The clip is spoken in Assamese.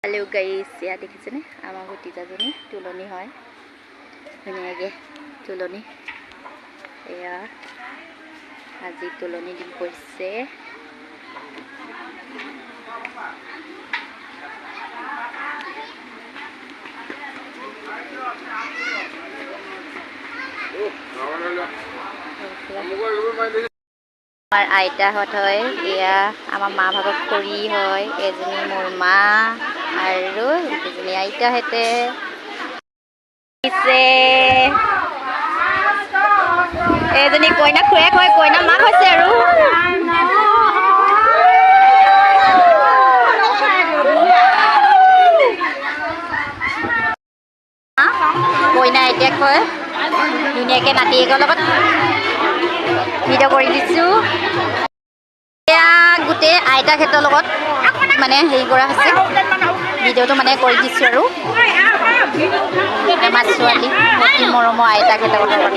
हेलो गाइस या देखिছেনে আমাৰ ভতিজাজনী তুলনি হয় ধুনীয়াকে তুলনি এয়া আজি তুলনি দিন পৰিছে আমাৰ আইতা হত হয় এয়া আমাৰ মা ভাগত খৰি হয় এজনী মোৰ মা আৰু এজনী আইতা হেতে এজনী কইনা খুয়েক হয় কইনা মাক হৈছে আৰু কইনা আইতাক হয় ধুনীয়াকে নাতিয়েকৰ লগত ভিডিঅ' কৰি দিছোঁ এয়া গোটেই আইতাক হেতৰ লগত মানে হেৰি কৰা হৈছে ভিডিঅ'টো মানে কৰি দিছোঁ আৰু আমাৰ ছোৱালী অতি মৰমৰ আইতাক হেতৰ লগত